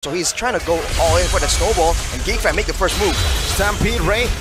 So he's trying to go all in for the snowball, and Geek Fam make the first move. Stampede Ray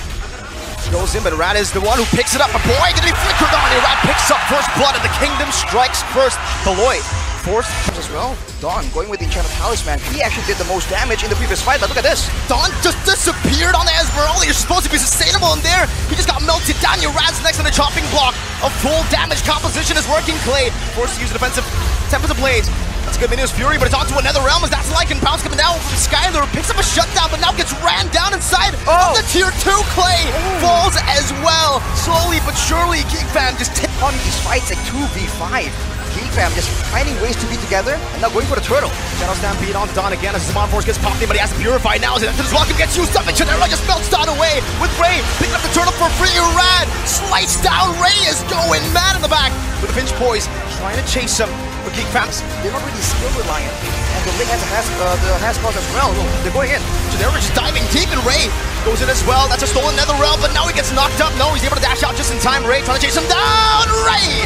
goes in, but Rad is the one who picks it up. A boy gonna be flickered on. Rad picks up first blood, and the Kingdom strikes first. Beloy forced as well. Dawn going with the Enchanted Talisman. He actually did the most damage in the previous fight, but look at this. Dawn just disappeared on the Esmeralda. You're supposed to be sustainable in there. He just got melted down. Your Rad's next to the chopping block. A full damage composition is working. Clay forced to use the defensive Tempest of Blades. That's good Minions Fury, but it's onto another realm as that's Lycan Pounce coming down from Skyler, picks up a shutdown, but now gets ran down inside of the tier 2 Clay. Falls as well. Slowly but surely, Geek Fam just on these fights like 2v5. Geek Fam just finding ways to be together and now going for the turtle. Shadow Stampede on Dawn again as Zaman Force gets popped in, but he has to purify now as his welcome gets used up, and Chidera just melts Dawn away with Ray picking up the turtle for free. Rad sliced down. Ray is going mad in the back with the pinch poise, trying to chase him. But Geek Fam, they're not really skill reliant, and the Link has cost as well. So they're going in. Chidera just diving deep, and Ray goes in as well. That's a stolen nether realm, but now he gets knocked up. No, he's able to dash out just in time. Ray trying to chase him down. Ray!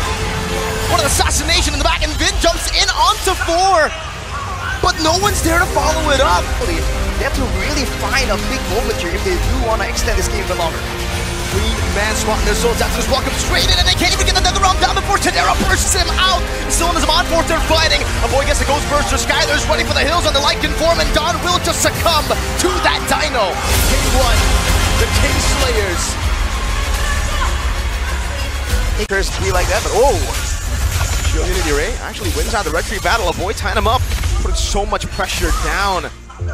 What an assassination in the back, and Vin jumps in onto 4. But no one's there to follow it up. They have to really find a big moment here if they do want to extend this game a bit longer. 3-man swat in their souls after this welcome straight in, and they can't even get the nether realm down before Chidera bursts him out. Still in his Zaman Force, they're fighting. A boy gets the Ghost Burster. Skyler's running for the hills on the Lycan form, and Dawn will just succumb to that dino. King 1, the King Slayers. Curse be like that, but oh! Unity Ray actually wins out the Red Tree battle. A boy tying him up, putting so much pressure down.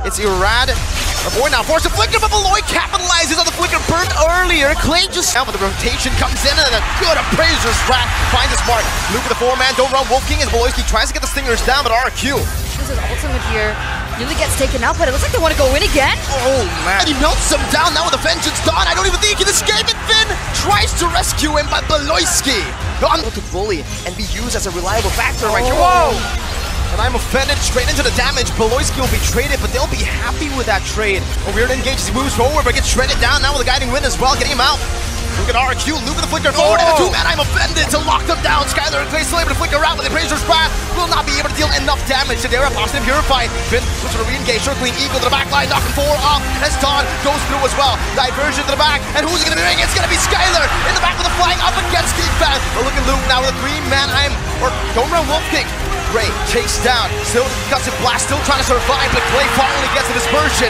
It's Irad. A boy now forced to flicker, but Beloy capitalizes on the flicker burned earlier. Clay just out, but the rotation comes in, and a good appraiser's Rat finds his mark. Luke with the 4-man, don't run Wolf King as Beloyski tries to get the stingers down, but RRQ. This is ultimate here. Nearly gets taken out, but it looks like they want to go in again. Oh man, and he melts him down now with a vengeance. Dawn, I don't even think he can escape it. Finn tries to rescue him, but Beloyski to bully and be used as a reliable factor right here. Whoa! And I'm offended straight into the damage. Beloyski will be traded, but they'll be happy with that trade. A weird engage as he moves forward, but gets shredded down now with a guiding wind as well, getting him out. Look at RRQ, Luke with the flicker forward, and the 2-man, I'm offended to lock them down. Skyler and Clay still able to flicker out, but the Appraiser's Wrath will not be able to deal enough damage. Chidera pops in purified. Finn looks for a re-engage, circling Eagle to the back line, knocking 4 off as Dawn goes through as well. Diversion to the back, and who's it going to be? It's going to be Skyler in the back with the flying up against Geek Fam. But look at Luke now with a 3-man, don't run Wolf King. Ray chased down, still concussive blast, still trying to survive, but Clay finally gets the dispersion.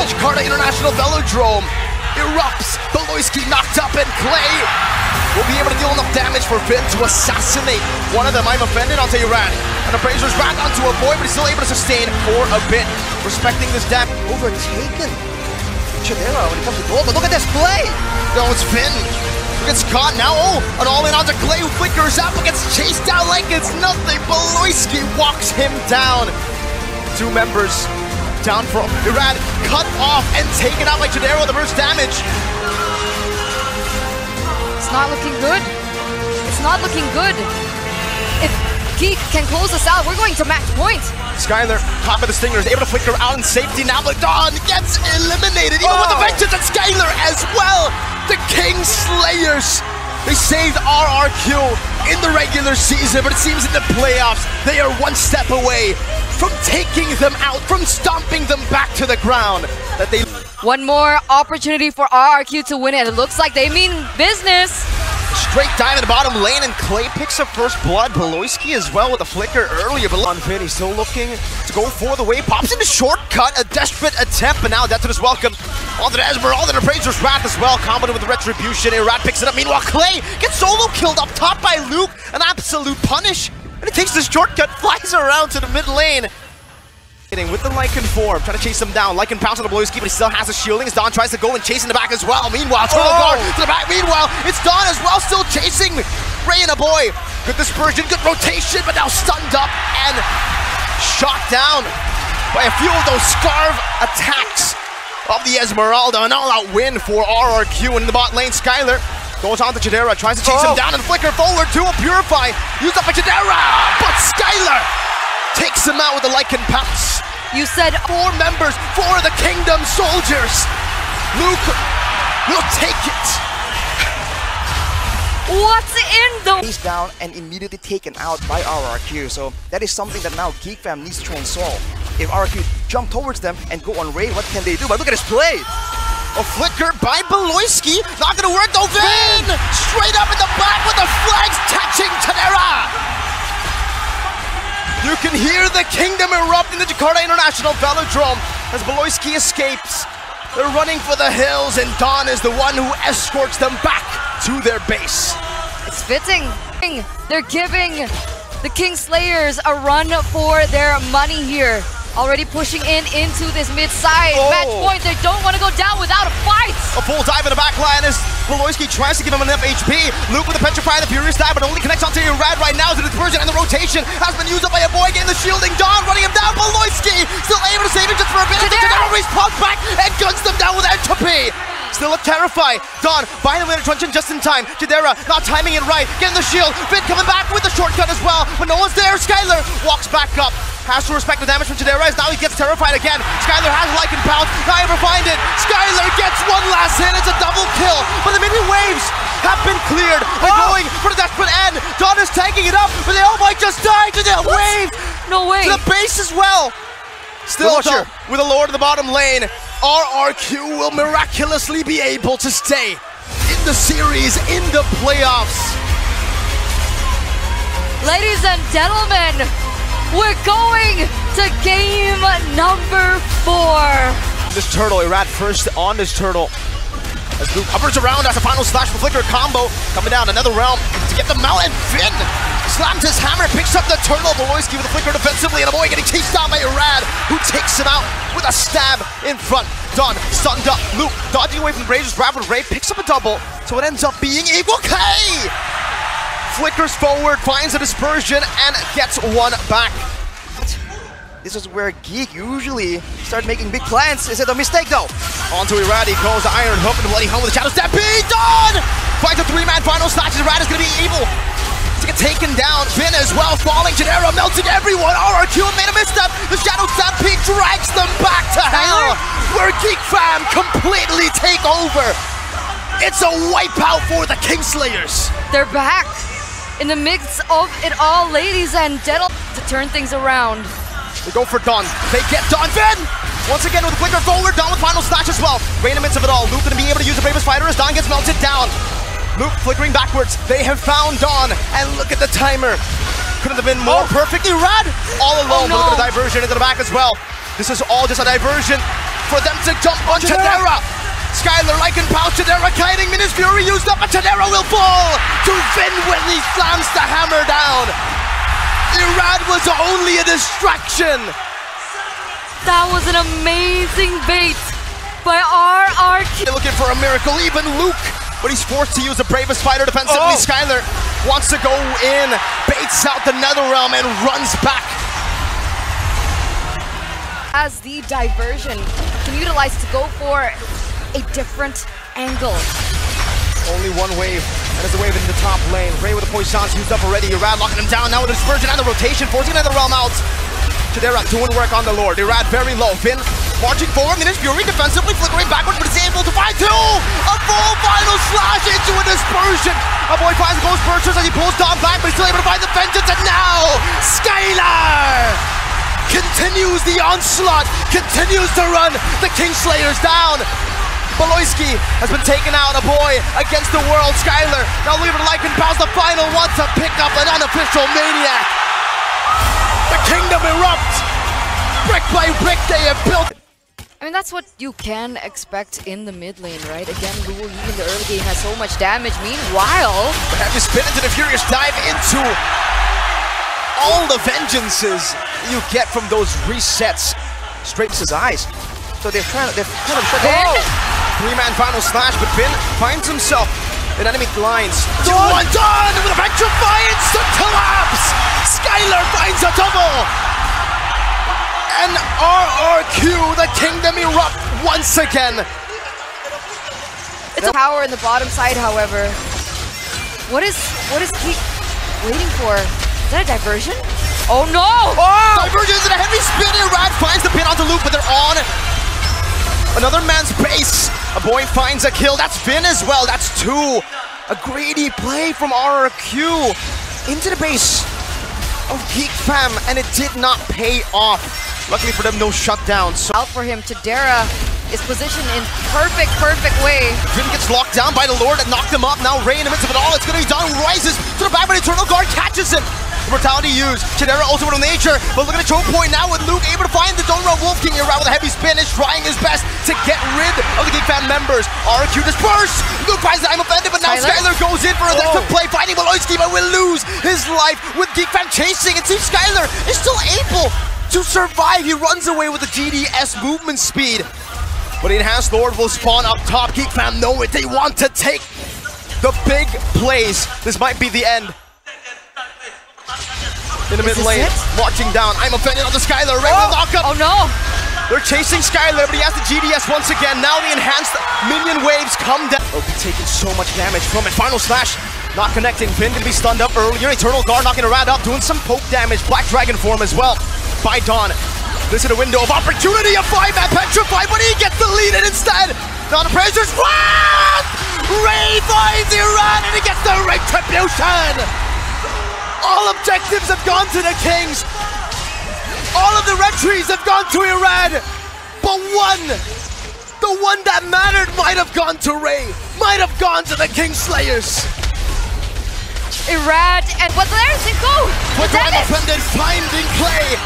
Jakarta International Velodrome erupts. Beloyski knocked up, and Clay will be able to deal enough damage for Finn to assassinate one of them. I'm offended onto Iran. And Appraiser's Wrath onto a boy, but he's still able to sustain for a bit. Respecting this damage. Overtaken Chidera when it comes to gold, but look at this Clay! No, it's Finn. Gets caught now. An all-in onto Clay who flickers out, but gets chased down like it's nothing. Beloyski walks him down. 2 members down from Irad, cut off and taken out by Chidera with the burst damage. It's not looking good. It's not looking good. If Geek can close us out, we're going to match point. Skyler, top of the stingers, able to flicker out in safety now, but Dawn gets eliminated, even with the vengeance, and Skyler as well. The King Slayers. They saved RRQ in the regular season, but it seems in the playoffs, they are 1 step away from taking them out, from stomping them back to the ground. One more opportunity for RRQ to win it. It looks like they mean business. Straight dive in the bottom lane, and Clay picks up first blood. Beloyski as well with a flicker earlier, but on Finn, he's still looking to go for the wave. Pops into shortcut, a desperate attempt, but now that's to his welcome. Onto the Esmeralda, and Appraiser's Wrath as well, comboed with the Retribution. Rat picks it up. Meanwhile, Clay gets solo killed up top by Luke. An absolute punish, and he takes the shortcut, flies around to the mid lane. With the Lycan form, trying to chase him down. Lycan pounds on the Beloyski, but he still has the shielding as Dawn tries to go and chase in the back as well. Meanwhile, Turtle Guard to the back. Meanwhile, it's Dawn as well, still chasing Ray and a boy. Good dispersion, good rotation, but now stunned up and shot down by a few of those Scarve attacks of the Esmeralda. An all-out win for RRQ in the bot lane. Skyler goes on to Chidera, tries to chase him down and flicker forward to a Purify. Used up by Chidera, but Skyler takes him out with the Lycan Pounce. You said 4 members, 4 of the Kingdom soldiers. Luke will take it. What's in the... He's down and immediately taken out by RRQ, so that is something that now Geek Fam needs to try and solve. if RRQ jump towards them and go on raid, what can they do? But look at his play! A flicker by Beloyski, not gonna work though. Vin straight up in the back with the flags touching Tadera. You can hear the kingdom erupt in the Jakarta International Velodrome as Beloyski escapes. They're running for the hills, and Dawn is the one who escorts them back to their base. It's fitting. They're giving the Kingslayers a run for their money here. Already pushing into this mid-side match point. They don't want to go down without a fight. A full dive in the back line as Beloyski tries to give him enough HP. Luke with the Petrify and the Furious dive, but only connects onto Rad right now. The dispersion and the rotation has been used up by a boy getting the shielding. Dawn running him down. Beloyski still able to save him just for a bit. Tadera responds back and guns them down with entropy. Still a Terrify. Dawn buying the truncheon just in time. Tadera not timing it right. Getting the shield. Finn coming back with the shortcut as well. But no one's there. Skylar walks back up. Has to respect the damage from Tadera as now he gets terrified again. Skylar has Lycan Pounce. Not able to find it. Skylar gets one last hit. It's a double kill. But the minion waves have been cleared. They're going for the desperate end. Dawn is taking it up, but they all might just die to the wave. No way. To the base as well. Still though, with a Lord in the bottom lane, RRQ will miraculously be able to stay in the series, in the playoffs. Ladies and gentlemen, we're going to game number 4. This turtle, Irad first on this turtle. As Luke hovers around as a final slash for Flicker combo. Coming down another realm to get the mountain. Finn slams his hammer, picks up the turtle. Beloyski with a flicker defensively, and a boy getting chased down by Irad, who takes him out with a stab in front. Dawn stunned up. Luke dodging away from Razor's grab with Ray, picks up a double, so it ends up being equal K. Flickers forward, finds a dispersion, and gets one back. This is where Geek usually start making big plans. Is it a mistake though? Onto Irad, he goes the Iron Hook and Bloody Home with the Shadow Stampede. Dawn finds a 3-man final slash. Irad is going to be able to get taken down. Finn as well falling. Tadera melting everyone. RRQ made a misstep. The Shadow Stampede drags them back to hell, where Geek Fam completely take over. It's a wipeout for the Kingslayers. They're back in the mix of it all, ladies and gentlemen, to turn things around. They go for Dawn. They get Dawn. Finn! Once again with a flicker forward. Dawn with final slash as well. Right in the midst of it all. Luke gonna be able to use the bravest fighter as Dawn gets melted down. Luke flickering backwards. They have found Dawn. And look at the timer. Couldn't have been more perfectly rad. All alone. no. Look at the diversion into the back as well. This is all just a diversion for them to jump on Tadera. Skylar Lycan Pounce. Tadera kiting. Minus Fury used up, but Tadera will fall to Finn when he slams the hammer down. Irad was only a distraction. That was an amazing bait by RRQ. They're looking for a miracle, even Luke, but he's forced to use the bravest fighter defensively. Skylar wants to go in, baits out the Netherrealm and runs back. As the diversion can utilize to go for a different angle. Only one wave, and it's the wave into the top lane. Ray with the poisons used up already. Irad locking him down now with the dispersion and the rotation, forcing another realm out. Tadera doing work on the Lord. Irad very low. Finn marching forward. Minus Fury defensively flickering backwards, but is able to find two. A full final slash into a dispersion. A boy finds the Ghost Bursters as he pulls Dawn back, but he's still able to find the vengeance. And now Skylar continues the onslaught, continues to run the Kingslayers down. Beloyski has been taken out, a boy against the world. Skylar now leaving Lycan Pounce, the final one to pick up an unofficial Maniac. The kingdom erupts. Brick by brick they have built. I mean, that's what you can expect in the mid lane, right? Again, Lulu in the early game has so much damage. Meanwhile, the heavy spin into the Furious dive into all the vengeances you get from those resets. Straight to his eyes. So they've kind of shut Finn? 3-man final slash, but Finn finds himself in enemy lines. Dawn with a Petrify instant collapse! Skylar finds a double! And RRQ, the kingdom erupt once again. It's a power in the bottom side, however. What is Geek waiting for? Is that a diversion? Oh no! Oh! Diversion is a heavy spin, and Rad finds the pin onto Luke, but they're on another man's base. A boy finds a kill. That's Finn as well. That's 2. A greedy play from RRQ into the base of Geek Fam, and it did not pay off. Luckily for them, no shutdown. So Out for him, Chidera is positioned in perfect way. Vin gets locked down by the Lord that knocked him up. Now Ray in the midst of it all. It's going to be done. Rises to the back, but Eternal Guard catches him. Brutality used. Chidera also with a nature, but look at the choke point now with Luke able to find the Donra Wolf King around with a heavy spin. Is trying his best to get rid of the Geek Fam members. RRQ dispersed. Luke finds that I'm offended, but now Skylar goes in for a desperate play, finding Maloyski, but will lose his life with Geek Fam chasing. It seems Skylar is still able to survive. He runs away with the GDS movement speed. But the Enhanced Lord will spawn up top. Geek Fam know it. They want to take the big plays. This might be the end. In the mid lane, watching down. I'm offended on the Skylar. Ray will knock up. Oh no! They're chasing Skylar, but he has the GDS once again. Now the enhanced minion waves come down. They'll be taking so much damage from it. Final slash, not connecting. Finn can be stunned up earlier. Eternal Guard knocking around up, doing some poke damage. Black Dragon form as well by Dawn. This is a window of opportunity. A 5-man petrified, but he gets the lead in instead. Now the pressure's flat! Ray finds Iran and he gets the retribution! All objectives have gone to the Kings. All of the retries have gone to Iran. But the one that mattered might have gone to Ray. Might have gone to the Kingslayers. Irad, and what there's it go? But I'm offended, finding play.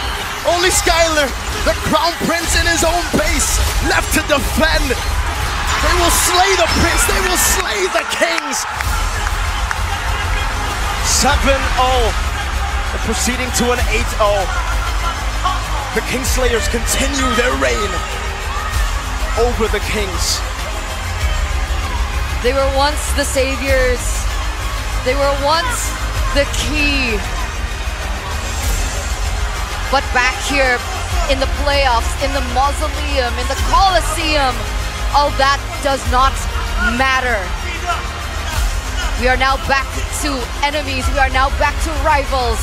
Only Skylar, the Crown Prince in his own base, left to defend. They will slay the Prince, they will slay the Kings. 7-0, and proceeding to an 8-0. The Kingslayers continue their reign over the Kings. They were once the saviors. They were once the key. But back here in the playoffs, in the Mausoleum, in the Coliseum, all that does not matter. We are now back to enemies. We are now back to rivals.